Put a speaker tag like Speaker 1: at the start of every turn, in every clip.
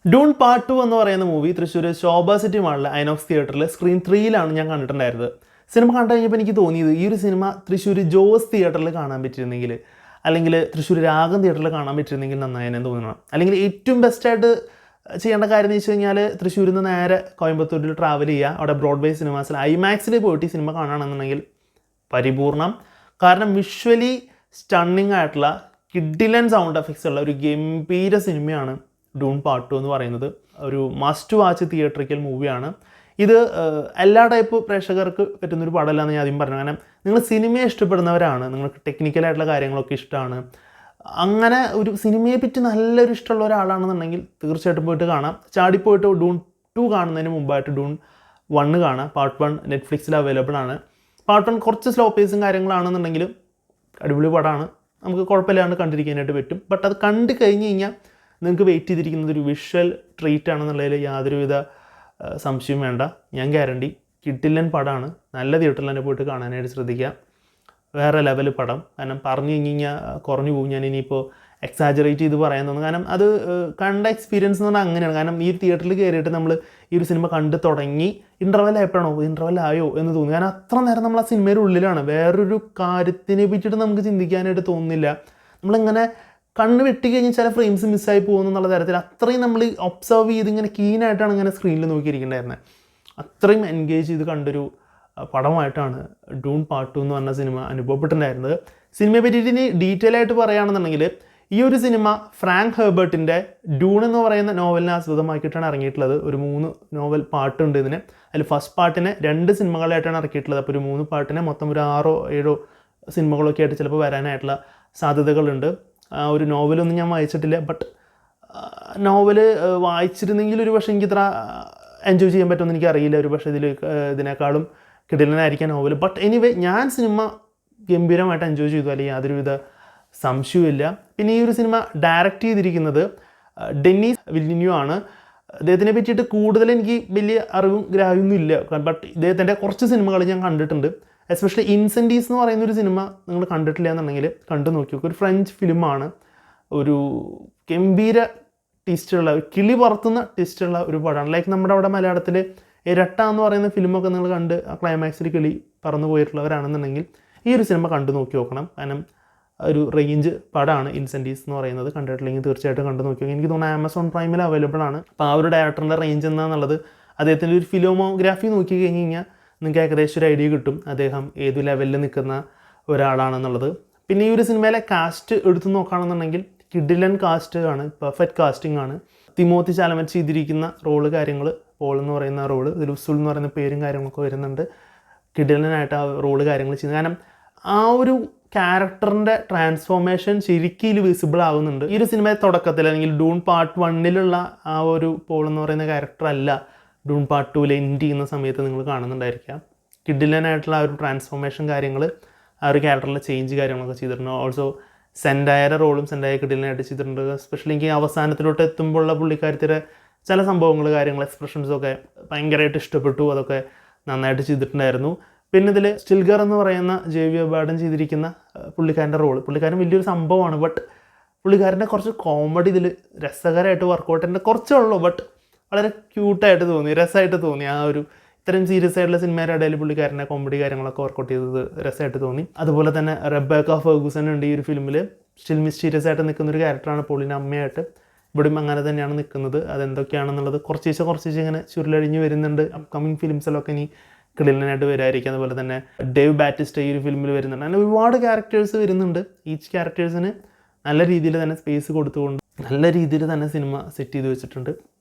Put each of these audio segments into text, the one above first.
Speaker 1: Doon part 2 എന്ന് പറയുന്ന movie Thrissur ശോഭ city മാളിലെ Inox തിയേറ്ററിൽ സ്ക്രീൻ 3-ലാണ് ഞാൻ കണ്ടിട്ടുണ്ടായിരുന്നത്. സിനിമ കണ്ടു കഴിഞ്ഞപ്പോൾ എനിക്ക് തോന്നിയത് ഈ ഒരു സിനിമ തൃശ്ശൂർ ജോസ് തിയേറ്ററിൽ കാണാൻ പറ്റിയിരുന്നെങ്കിൽ, അല്ലെങ്കിൽ തൃശ്ശൂർ രാഗം തിയേറ്ററിൽ കാണാൻ പറ്റിയിരുന്നെങ്കിൽ നന്നായെന്ന് തോന്നണം. അല്ലെങ്കിൽ ഏറ്റവും ബെസ്റ്റായിട്ട് ചെയ്യേണ്ട കാര്യം എന്ന് വെച്ച് കഴിഞ്ഞാൽ തൃശ്ശൂരിൽ നിന്ന് നേരെ കോയമ്പത്തൂരിൽ ട്രാവൽ ചെയ്യുക, അവിടെ ബ്രോഡ്വേ സിനിമാസിൽ ഐമാക്സിൽ പോയിട്ട് ഈ സിനിമ കാണുകയാണെന്നുണ്ടെങ്കിൽ പരിപൂർണം. കാരണം വിഷ്വലി സ്റ്റണ്ണിങ് ആയിട്ടുള്ള കിഡിലൻ സൗണ്ട് എഫക്ട്സ് ഉള്ള ഒരു ഗംഭീര സിനിമയാണ് ഡൂൺ പാർട്ട് 2 എന്ന് പറയുന്നത്. ഒരു മസ്റ്റ് വാച്ച് തിയേറ്ററിക്കൽ മൂവിയാണ് ഇത്. എല്ലാ ടൈപ്പ് പ്രേക്ഷകർക്ക് പറ്റുന്നൊരു പടമല്ലാന്ന് ഞാൻ ആദ്യം പറഞ്ഞു. കാരണം നിങ്ങൾ സിനിമയെ ഇഷ്ടപ്പെടുന്നവരാണ്, നിങ്ങൾക്ക് ടെക്നിക്കലായിട്ടുള്ള കാര്യങ്ങളൊക്കെ ഇഷ്ടമാണ്, അങ്ങനെ ഒരു സിനിമയെ പറ്റി നല്ലൊരു ഇഷ്ടമുള്ള ഒരാളാണെന്നുണ്ടെങ്കിൽ തീർച്ചയായിട്ടും പോയിട്ട് കാണാം. ചാടിപ്പോയിട്ട് ഡൂൺ 2 കാണുന്നതിന് മുമ്പായിട്ട് ഡൂൺ 1 കാണാം. പാർട്ട് 1 നെറ്റ്ഫ്ലിക്സിൽ അവൈലബിൾ ആണ്. പാർട്ട് 1 കുറച്ച് സ്ലോ പേസും കാര്യങ്ങളാണെന്നുണ്ടെങ്കിലും അടിപൊളി പടമാണ്, നമുക്ക് കുഴപ്പമില്ലാണ്ട് കണ്ടിരിക്കാനായിട്ട് പറ്റും. ബട്ട് അത് കണ്ടു കഴിഞ്ഞ് കഴിഞ്ഞാൽ നിങ്ങൾക്ക് വെയിറ്റ് ചെയ്തിരിക്കുന്നത് ഒരു വിഷ്വൽ ട്രീറ്റ് ആണെന്നുള്ളതിൽ യാതൊരുവിധ സംശയവും വേണ്ട. ഞാൻ ഗ്യാരണ്ടി കിട്ടില്ലൻ പടമാണ്. നല്ല തിയേറ്ററിൽ തന്നെ പോയിട്ട് കാണാനായിട്ട് ശ്രദ്ധിക്കുക. വേറെ ലെവൽ പടം. കാരണം പറഞ്ഞു കഴിഞ്ഞ് കഴിഞ്ഞാൽ കുറഞ്ഞു പോകും. ഞാൻ ഇനിയിപ്പോൾ എക്സാജറേറ്റ് ചെയ്ത് പറയാൻ തോന്നുന്നു. കാരണം അത് കണ്ട എക്സ്പീരിയൻസ് എന്ന് പറഞ്ഞാൽ അങ്ങനെയാണ്. കാരണം ഈ ഒരു തിയേറ്ററിൽ കയറിയിട്ട് നമ്മൾ ഈ ഒരു സിനിമ കണ്ട് തുടങ്ങി ഇൻ്റർവെൽ ആയപ്പോഴാണോ ഇൻ്റർവെൽ എന്ന് തോന്നി. കാരണം അത്ര നേരം നമ്മൾ ആ സിനിമയുടെ ഉള്ളിലാണ്. വേറൊരു കാര്യത്തിനെ പറ്റിയിട്ട് നമുക്ക് ചിന്തിക്കാനായിട്ട് തോന്നുന്നില്ല. നമ്മളിങ്ങനെ കണ്ണ് വെട്ടിക്കഴിഞ്ഞാൽ ചില ഫ്രെയിംസ് മിസ്സായി പോകുന്നു എന്നുള്ള തരത്തിൽ അത്രയും നമ്മൾ ഒബ്സർവ് ചെയ്ത് ഇങ്ങനെ കീനായിട്ടാണ് ഇങ്ങനെ സ്ക്രീനിൽ നോക്കിയിരിക്കേണ്ടായിരുന്നത്. അത്രയും എൻഗേജ് ചെയ്ത് കണ്ടൊരു പടമായിട്ടാണ് ഡൂൺ പാർട്ട് 2 എന്ന് പറഞ്ഞ സിനിമ അനുഭവപ്പെട്ടിട്ടുണ്ടായിരുന്നത്. സിനിമയെ പറ്റിയിട്ട് ഇനി ഡീറ്റെയിൽ ആയിട്ട് പറയുകയാണെന്നുണ്ടെങ്കിൽ ഈ ഒരു സിനിമ ഫ്രാങ്ക് ഹെർബർട്ടിൻ്റെ ഡൂൺ എന്ന് പറയുന്ന നോവലിനെ ആസ്പദമാക്കിയിട്ടാണ് ഇറങ്ങിയിട്ടുള്ളത്. ഒരു 3 നോവൽ പാർട്ടുണ്ട് ഇതിന്. അതിൽ ഫസ്റ്റ് പാർട്ടിനെ 2 സിനിമകളായിട്ടാണ് ഇറക്കിയിട്ടുള്ളത്. അപ്പോൾ ഒരു 3 പാർട്ടിനെ മൊത്തം ഒരു 6-7 സിനിമകളൊക്കെ ആയിട്ട് ചിലപ്പോൾ വരാനായിട്ടുള്ള സാധ്യതകളുണ്ട്. ഒരു നോവലൊന്നും ഞാൻ വായിച്ചിട്ടില്ല. ബട്ട് നോവല് വായിച്ചിരുന്നെങ്കിൽ ഒരു പക്ഷേ എനിക്ക് ഇത്ര എൻജോയ് ചെയ്യാൻ പറ്റുമെന്ന് എനിക്കറിയില്ല. ഒരു പക്ഷേ ഇതിനേക്കാളും കിടിലനായിരിക്കാൻ നോവൽ. ബട്ട് എനിവേ ഞാൻ സിനിമ ഗംഭീരമായിട്ട് എൻജോയ് ചെയ്തു, അല്ലെങ്കിൽ യാതൊരുവിധ സംശയവുമില്ല. പിന്നെ ഈ ഒരു സിനിമ ഡയറക്റ്റ് ചെയ്തിരിക്കുന്നത് ഡെന്നീസ് വില്ലിന്യൂ ആണ്. അദ്ദേഹത്തിനെ പറ്റിയിട്ട് കൂടുതൽ എനിക്ക് വലിയ അറിവും ഗ്രാഹ്യമൊന്നും ഇല്ല. ബട്ട് ഇദ്ദേഹത്തിൻ്റെ കുറച്ച് സിനിമകൾ ഞാൻ കണ്ടിട്ടുണ്ട്. എസ്പെഷ്യലി ഇൻസെൻറ്റീസ് എന്ന് പറയുന്നൊരു സിനിമ നിങ്ങൾ കണ്ടിട്ടില്ല എന്നുണ്ടെങ്കിൽ കണ്ടു നോക്കി നോക്കും. ഒരു ഫ്രഞ്ച് ഫിലിമാണ്. ഒരു ഗംഭീര ട്വിസ്റ്റുള്ള, കിളി പറത്തുന്ന ട്വിസ്റ്റുള്ള ഒരു പടമാണ്. ലൈക്ക് നമ്മുടെ അവിടെ മലയാളത്തിൽ ഇരട്ട എന്ന് പറയുന്ന ഫിലിമൊക്കെ നിങ്ങൾ കണ്ട് ആ ക്ലൈമാക്സിൽ കിളി പറന്നു പോയിട്ടുള്ളവരാണെന്നുണ്ടെങ്കിൽ ഈ ഒരു സിനിമ കണ്ടു നോക്കി നോക്കണം. കാരണം ഒരു റേഞ്ച് പടമാണ് ഇൻസെൻറ്റീസ് എന്ന് പറയുന്നത്. കണ്ടിട്ടില്ലെങ്കിൽ തീർച്ചയായിട്ടും കണ്ടു നോക്കി നോക്കി. എനിക്ക് തോന്നുന്നു ആമസോൺ പ്രൈമിൽ അവൈലബിൾ ആണ്. അപ്പോൾ ആ ഒരു ഡയറക്ടറിൻ്റെ റേഞ്ച് എന്താണെന്നുള്ളത് അദ്ദേഹത്തിൻ്റെ ഒരു ഫിലിമോഗ്രാഫി നോക്കി കഴിഞ്ഞ് കഴിഞ്ഞാൽ നിങ്ങൾക്ക് ഏകദേശം ഒരു ഐഡിയ കിട്ടും അദ്ദേഹം ഏത് ലെവലിൽ നിൽക്കുന്ന ഒരാളാണെന്നുള്ളത്. പിന്നെ ഈ ഒരു സിനിമയിലെ കാസ്റ്റ് എടുത്തു നോക്കുകയാണെന്നുണ്ടെങ്കിൽ കിഡിലൻ കാസ്റ്റ് ആണ്, പെർഫെക്റ്റ് കാസ്റ്റിംഗ് ആണ്. തിമോത്തി ചാലമറ്റ് ചെയ്തിരിക്കുന്ന റോള് കാര്യങ്ങൾ, പോൾ എന്ന് പറയുന്ന റോള്, ഇതിൽ ഉസുൽ എന്ന് പറയുന്ന പേരും കാര്യങ്ങളൊക്കെ വരുന്നുണ്ട്. കിഡിലനായിട്ട് ആ റോള് കാര്യങ്ങൾ ചെയ്യുന്നത്. കാരണം ആ ഒരു ക്യാരക്ടറിൻ്റെ ട്രാൻസ്ഫോർമേഷൻ ശരിക്കും വിസിബിൾ ആകുന്നുണ്ട്. ഈ ഒരു സിനിമയുടെ തുടക്കത്തിൽ അല്ലെങ്കിൽ ഡൂൺ പാർട്ട് 1 ആ ഒരു പോൾ എന്ന് പറയുന്ന ക്യാരക്ടർ അല്ല ഡൂൺ പാർട്ട് 2 എൻഡ് ചെയ്യുന്ന സമയത്ത് നിങ്ങൾ കാണുന്നുണ്ടായിരിക്കാം. കിഡിലനായിട്ടുള്ള ആ ഒരു ട്രാൻസ്ഫോർമേഷൻ കാര്യങ്ങൾ, ആ ഒരു ക്യാരക്ടറിലെ ചേഞ്ച് കാര്യങ്ങളൊക്കെ ചെയ്തിട്ടുണ്ട്. ഓൾസോ സെൻഡായയുടെ റോളും സെൻഡായ കിഡിലനായിട്ട് ചെയ്തിട്ടുണ്ട്. എസ്പെഷ്യലി എനിക്ക് അവസാനത്തിലോട്ട് എത്തുമ്പോഴുള്ള പുള്ളിക്കാരത്തിൻ്റെ ചില സംഭവങ്ങൾ കാര്യങ്ങൾ എക്സ്പ്രഷൻസൊക്കെ ഭയങ്കരമായിട്ട് ഇഷ്ടപ്പെട്ടു. അതൊക്കെ നന്നായിട്ട് ചെയ്തിട്ടുണ്ടായിരുന്നു. പിന്നെ ഇതിൽ സ്റ്റിൽഗർ എന്ന് പറയുന്ന ജേവിയർ ബാർഡൻ ചെയ്തിരിക്കുന്ന പുള്ളിക്കാരൻ്റെ റോള്, പുള്ളിക്കാരൻ വലിയൊരു സംഭവമാണ്. ബട്ട് പുള്ളിക്കാരൻ്റെ കുറച്ച് കോമഡി ഇതിൽ രസകരമായിട്ട് വർക്കൗട്ടിൻ്റെ കുറച്ചേ ഉള്ളൂ. ബട്ട് വളരെ ക്യൂട്ടായിട്ട് തോന്നി, രസമായിട്ട് തോന്നി. ആ ഒരു ഇത്രയും സീരിയസ് ആയിട്ടുള്ള സിനിമയുടെ ഇടയിൽ പുള്ളിക്കാരൻ്റെ കോമഡി കാര്യങ്ങളൊക്കെ വർക്കൗട്ട് ചെയ്തത് രസമായിട്ട് തോന്നി. അതുപോലെ തന്നെ റെബേക്ക ഫെർഗൂസൺ ഉണ്ട് ഈ ഒരു ഫിലിമിൽ. സ്റ്റിൽ മിസ്റ്റീരിയസ് ആയിട്ട് നിൽക്കുന്നൊരു ക്യാരക്ടറാണ് പോളിൻ്റെ അമ്മയായിട്ട്. ഇവിടെയും അങ്ങനെ തന്നെയാണ് നിൽക്കുന്നത്. അതെന്തൊക്കെയാണെന്നുള്ളത് കുറച്ച് ഇങ്ങനെ ചുരുളഴിഞ്ഞ് വരുന്നുണ്ട്. അപ്കമിങ് ഫിലിംസിലൊക്കെ ഇനി കിടിലനായിട്ട് വരായിരിക്കും. അതുപോലെ തന്നെ ഡേവ് ബാറ്റിസ്റ്റ ഈ ഒരു ഫിലിമിൽ വരുന്നുണ്ട്. അങ്ങനെ ഒരുപാട് ക്യാരക്ടേഴ്സ് വരുന്നുണ്ട്. ഈച്ച് ക്യാരക്ടേഴ്സിന് നല്ല രീതിയിൽ തന്നെ സ്പേസ് കൊടുത്തുകൊണ്ട് നല്ല രീതിയിൽ തന്നെ സിനിമ സെറ്റ് ചെയ്ത് വെച്ചിട്ടുണ്ട്.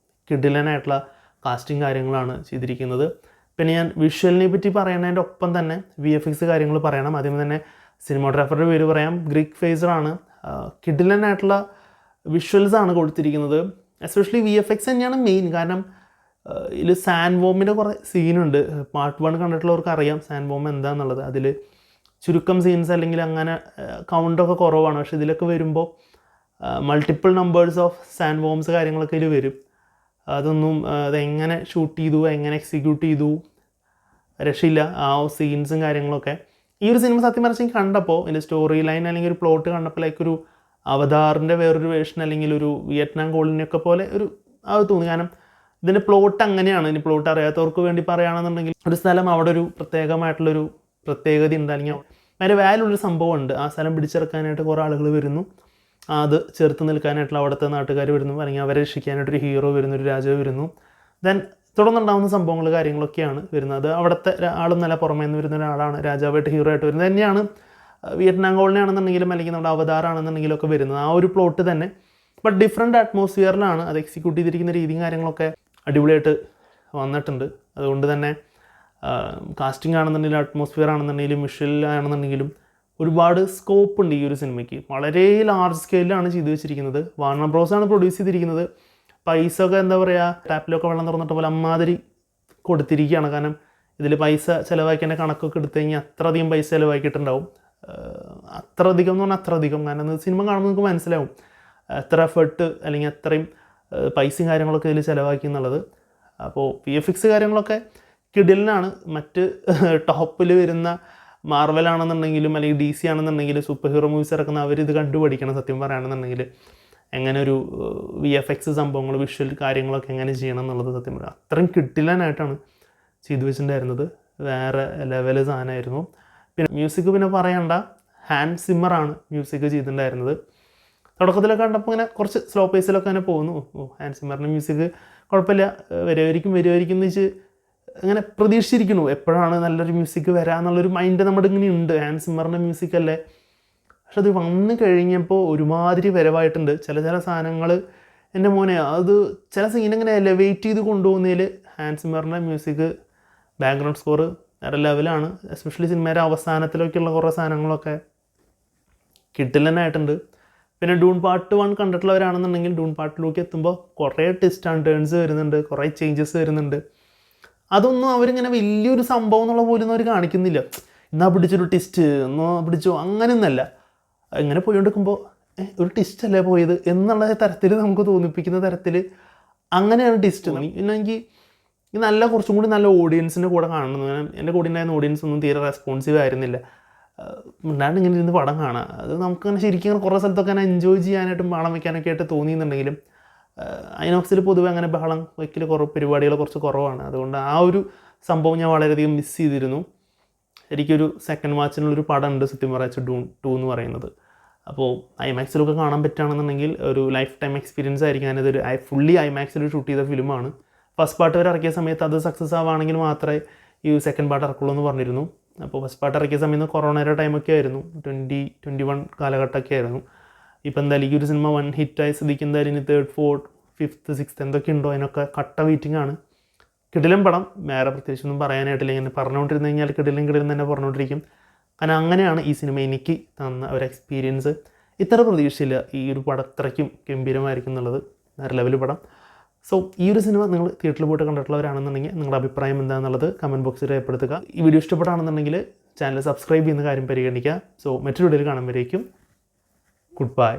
Speaker 1: കിടിലനായിട്ടുള്ള കാസ്റ്റിംഗ് കാര്യങ്ങളാണ് ചെയ്തിരിക്കുന്നത്. പിന്നെ ഞാൻ വിഷ്വലിനെ പറ്റി പറയുന്നതിൻ്റെ ഒപ്പം തന്നെ VFX കാര്യങ്ങൾ പറയണം. ആദ്യം തന്നെ സിനിമാഗ്രാഫറുടെ പേര് പറയാം, ഗ്രിഗ് ഫേസറാണ്. കിടിലനായിട്ടുള്ള വിഷ്വൽസാണ് കൊടുത്തിരിക്കുന്നത്. എസ്പെഷ്യലി VFX തന്നെയാണ് മെയിൻ. കാരണം ഇതിൽ സാൻഡ് വോമിൻ്റെ കുറേ സീനുണ്ട്. പാർട്ട് 1 കണ്ടിട്ടുള്ളവർക്ക് അറിയാം സാൻഡ് വോം എന്താണെന്നുള്ളത്. അതിൽ ചുരുക്കം സീൻസ് അല്ലെങ്കിൽ അങ്ങനെ കൗണ്ടൊക്കെ കുറവാണ്. പക്ഷേ ഇതിലൊക്കെ വരുമ്പോൾ multiple numbers of sand worms കാര്യങ്ങളൊക്കെ ഇതിൽ വരും. അതൊന്നും അതെങ്ങനെ ഷൂട്ട് ചെയ്തു, എങ്ങനെ എക്സിക്യൂട്ട് ചെയ്തു, രക്ഷയില്ല. ആ സീൻസും കാര്യങ്ങളൊക്കെ ഈ ഒരു സിനിമ സത്യം പറഞ്ഞാൽ കണ്ടപ്പോൾ ഇതിൻ്റെ സ്റ്റോറി ലൈൻ അല്ലെങ്കിൽ ഒരു പ്ലോട്ട് കണ്ടപ്പോൾ ലൈക്ക് ഒരു അവതാറിൻ്റെ വേറൊരു വേർഷൻ അല്ലെങ്കിൽ ഒരു വിയറ്റ്നാം കോളനിയൊക്കെ പോലെ ഒരു അത് തോന്നി. കാരണം ഇതിൻ്റെ പ്ലോട്ട് അങ്ങനെയാണ്. ഇനി പ്ലോട്ട് അറിയാത്തവർക്ക് വേണ്ടി പറയുകയാണെന്നുണ്ടെങ്കിൽ ഒരു സ്ഥലം അവിടെ ഒരു പ്രത്യേകമായിട്ടുള്ളൊരു പ്രത്യേകത ഉണ്ട്, അല്ലെങ്കിൽ അതിൻ്റെ വാല്യുള്ളൊരു സംഭവമുണ്ട്. ആ സ്ഥലം പിടിച്ചെടുക്കാനായിട്ട് കുറേ ആളുകൾ വരുന്നു, അത് ചെറുത്ത് നിൽക്കാനായിട്ടുള്ള അവിടുത്തെ നാട്ടുകാർ വരുന്നു, അല്ലെങ്കിൽ അവരെ രക്ഷിക്കാനായിട്ടൊരു ഹീറോ വരുന്നു, ഒരു രാജാവ് വരുന്നു. ദെൻ തുടർന്നുണ്ടാകുന്ന സംഭവങ്ങൾ കാര്യങ്ങളൊക്കെയാണ് വരുന്നത്. അവിടുത്തെ ആളും നല്ല പുറമേ നിന്ന് വരുന്ന ഒരാളാണ് രാജാവായിട്ട് ഹീറോ ആയിട്ട് വരുന്നത്. തന്നെയാണ് വിയറ്റ്നാം കോളനി ആണെന്നുണ്ടെങ്കിലും അല്ലെങ്കിൽ നമ്മുടെ അവതാറാണെന്നുണ്ടെങ്കിലും ഒക്കെ വരുന്നത്. ആ ഒരു പ്ലോട്ട് തന്നെ, ബട്ട് ഡിഫറെൻറ്റ് അറ്റ്മോസ്ഫിയറിലാണ് അത് എക്സിക്യൂട്ട് ചെയ്തിരിക്കുന്ന രീതിയും കാര്യങ്ങളൊക്കെ അടിപൊളിയായിട്ട് വന്നിട്ടുണ്ട്. അതുകൊണ്ട് തന്നെ കാസ്റ്റിംഗ് ആണെന്നുണ്ടെങ്കിലും അറ്റ്മോസ്ഫിയർ ആണെന്നുണ്ടെങ്കിലും വിഷ്വൽ ആണെന്നുണ്ടെങ്കിലും ഒരുപാട് സ്കോപ്പ് ഉണ്ട് ഈ ഒരു സിനിമയ്ക്ക്. വളരെ ലാർജ് സ്കെയിലാണ് ചെയ്തു വെച്ചിരിക്കുന്നത്. വാർണർ ബ്രോസ് ആണ് പ്രൊഡ്യൂസ് ചെയ്തിരിക്കുന്നത്. പൈസ ഒക്കെ എന്താ പറയുക, ടാപ്പിലൊക്കെ വെള്ളം തുറന്നിട്ട് പോലെ അമ്മാതിരി കൊടുത്തിരിക്കുകയാണ്. കാരണം ഇതിൽ പൈസ ചിലവാക്കിയതിൻ്റെ കണക്കൊക്കെ എടുത്തു കഴിഞ്ഞാൽ അത്രയധികം പൈസ ചിലവാക്കിയിട്ടുണ്ടാവും. അത്ര അധികം എന്ന് പറഞ്ഞാൽ അത്ര അധികം. കാരണം സിനിമ കാണുമ്പോൾ നമുക്ക് മനസ്സിലാവും എത്ര എഫേർട്ട് അല്ലെങ്കിൽ അത്രയും പൈസയും കാര്യങ്ങളൊക്കെ ഇതിൽ ചിലവാക്കി എന്നുള്ളത്. അപ്പോൾ VFX കാര്യങ്ങളൊക്കെ കിടിലനാണ്. മറ്റ് ടോപ്പിൽ വരുന്ന മാർവൽ ആണെന്നുണ്ടെങ്കിലും അല്ലെങ്കിൽ DC ആണെന്നുണ്ടെങ്കിലും സൂപ്പർ ഹീറോ മൂവീസ് ഇറക്കുന്ന അവരിത് കണ്ടുപഠിക്കണം. സത്യം പറയുകയാണെന്നുണ്ടെങ്കിൽ എങ്ങനെ ഒരു VFX സംഭവങ്ങൾ വിഷ്വൽ കാര്യങ്ങളൊക്കെ എങ്ങനെ ചെയ്യണം എന്നുള്ളത് സത്യം പറയാം അത്രയും കിടിലനായിട്ടാണ് ചെയ്തു വെച്ചിട്ടുണ്ടായിരുന്നത്. വേറെ ലെവൽ സാധനമായിരുന്നു. പിന്നെ മ്യൂസിക് പിന്നെ പറയണ്ട, ഹാൻസ് സിമ്മറാണ് മ്യൂസിക് ചെയ്തിട്ടുണ്ടായിരുന്നത്. തുടക്കത്തിലൊക്കെ കണ്ടപ്പോൾ ഇങ്ങനെ കുറച്ച് സ്ലോ പേസിലൊക്കെ അങ്ങനെ പോകുന്നു. ഹാൻസ് സിമ്മറിൻ്റെ മ്യൂസിക് കുഴപ്പമില്ല, വരുമായിരിക്കും എന്ന് വെച്ച് അങ്ങനെ പ്രതീക്ഷിച്ചിരിക്കുന്നു. എപ്പോഴാണ് നല്ലൊരു മ്യൂസിക് വരാമെന്നുള്ളൊരു മൈൻഡ് നമ്മുടെ ഇങ്ങനെ ഉണ്ട്. ഹാൻസ് സിമ്മറിൻ്റെ മ്യൂസിക് അല്ലേ. പക്ഷെ അത് വന്നു കഴിഞ്ഞപ്പോൾ ഒരുമാതിരി വരവായിട്ടുണ്ട്. ചില സാധനങ്ങൾ എൻ്റെ മോനെ അത് ചില സീൻ ഇങ്ങനെ എലവേറ്റ് ചെയ്ത് കൊണ്ടുപോകുന്നതിൽ ഹാൻസ് സിമ്മറിൻ്റെ മ്യൂസിക് ബാക്ക്ഗ്രൗണ്ട് സ്കോർ വേറെ ലെവലാണ്. എസ്പെഷ്യലി സിനിമയുടെ അവസാനത്തിലൊക്കെയുള്ള കുറേ സാധനങ്ങളൊക്കെ കിട്ടില്ലനായിട്ടുണ്ട്. പിന്നെ ഡൂൺ പാർട്ട് 1 കണ്ടിട്ടുള്ളവരാണെന്നുണ്ടെങ്കിൽ ഡൂൺ പാർട്ട് 2 എത്തുമ്പോൾ കുറേ ട്വിസ്റ്റ് ആൻഡ് ടേൺസ് വരുന്നുണ്ട്, കുറേ ചേഞ്ചസ് വരുന്നുണ്ട്. അതൊന്നും അവരിങ്ങനെ വലിയൊരു സംഭവം എന്നുള്ള പോലും അവർ കാണിക്കുന്നില്ല. എന്നാ പിടിച്ചൊരു ട്വിസ്റ്റ് എന്നോ പിടിച്ചോ അങ്ങനെയൊന്നല്ല. ഇങ്ങനെ പോയിക്കൊണ്ടിരിക്കുമ്പോൾ ഒരു ട്വിസ്റ്റ് അല്ലേ പോയത് എന്നുള്ള തരത്തിൽ നമുക്ക് തോന്നിപ്പിക്കുന്ന തരത്തിൽ അങ്ങനെയാണ് ട്വിസ്റ്റ്. പിന്നെ എനിക്ക് നല്ല കുറച്ചും കൂടി നല്ല ഓഡിയൻസിൻ്റെ കൂടെ കാണുന്നത്. എൻ്റെ കൂടെ ഉണ്ടായിരുന്ന ഓഡിയൻസ് ഒന്നും തീരെ റെസ്പോൺസീവ് ആയിരുന്നില്ല. ഉണ്ടാണ്ട് ഇങ്ങനെ ഇരുന്ന് പടം കാണാം. അത് നമുക്കങ്ങനെ ശരിക്കും കുറേ സ്ഥലത്തൊക്കെ അങ്ങനെ എൻജോയ് ചെയ്യാനായിട്ടും ബഹളം വയ്ക്കാനൊക്കെ ആയിട്ട് തോന്നിയെന്നുണ്ടെങ്കിലും ഐനോക്സിൽ പൊതുവെ അങ്ങനെ ബഹളം വയ്ക്കൽ പരിപാടികൾ കുറച്ച് കുറവാണ്. അതുകൊണ്ട് ആ ഒരു സംഭവം ഞാൻ വളരെയധികം മിസ് ചെയ്തിരുന്നു. എനിക്കൊരു സെക്കൻഡ് വാച്ചിനുള്ളൊരു പടമുണ്ട് സത്യം പറയാച്ച ഡൂൺ 2 എന്ന് പറയുന്നത്. അപ്പോൾ ഐമാക്സിലൊക്കെ കാണാൻ പറ്റുകയാണെന്നുണ്ടെങ്കിൽ ഒരു ലൈഫ് ടൈം എക്സ്പീരിയൻസ് ആയിരിക്കും. ഞാനതൊരു ഫുള്ളി ഐമാക്സിൽ ഷൂട്ട് ചെയ്ത ഫിലിമാണ്. ഫസ്റ്റ് പാർട്ട് വരെ ഇറക്കിയ സമയത്ത് അത് സക്സസ് ആവുകയാണെങ്കിൽ മാത്രമേ ഈ സെക്കൻഡ് പാർട്ട് ഇറക്കുള്ളൂ എന്ന് പറഞ്ഞിരുന്നു. അപ്പോൾ ഫസ്റ്റ് പാർട്ട് ഇറക്കിയ സമയത്ത് കൊറോണയുടെ ടൈമൊക്കെ ആയിരുന്നു, 2021 കാലഘട്ടമൊക്കെ ആയിരുന്നു. ഇപ്പോൾ എന്തായാലും ഈ ഒരു സിനിമ 1 ഹിറ്റായി സ്ഥിതിക്ക് എന്തായാലും ഇനി 3rd 4th 5th 6th എന്തൊക്കെ ഉണ്ടോ അതിനൊക്കെ കട്ട വെയിറ്റിംഗ് ആണ്. കിടിലൻ പടം, വേറെ പ്രത്യേകിച്ചൊന്നും പറയാനായിട്ടില്ല. ഇങ്ങനെ പറഞ്ഞുകൊണ്ടിരുന്നു കഴിഞ്ഞാൽ കിടിലൻ തന്നെ പറഞ്ഞുകൊണ്ടിരിക്കും. കാരണം അങ്ങനെയാണ് ഈ സിനിമ എനിക്ക് തന്ന ഒരു എക്സ്പീരിയൻസ്. ഇത്ര പ്രതീക്ഷയില്ല ഈ ഒരു പടം ഇത്രയ്ക്കും ഗംഭീരമായിരിക്കും എന്നുള്ളത്. വേറെ ലെവൽ പടം. സോ ഈ ഒരു സിനിമ നിങ്ങൾ തിയേറ്ററിൽ പോയിട്ട് കണ്ടിട്ടുള്ളവരാണെന്നുണ്ടെങ്കിൽ നിങ്ങളുടെ അഭിപ്രായം എന്താണെന്നുള്ളത് കമൻറ്റ് ബോക്സിൽ രേഖപ്പെടുത്തുക. ഈ വീഡിയോ ഇഷ്ടപ്പെട്ടാണെന്നുണ്ടെങ്കിൽ ചാനൽ സബ്സ്ക്രൈബ് ചെയ്യുന്ന കാര്യം പരിഗണിക്കുക. സോ മറ്റൊരു വീഡിയോയിൽ കാണുമ്പോഴേക്കും ഗുഡ് ബൈ.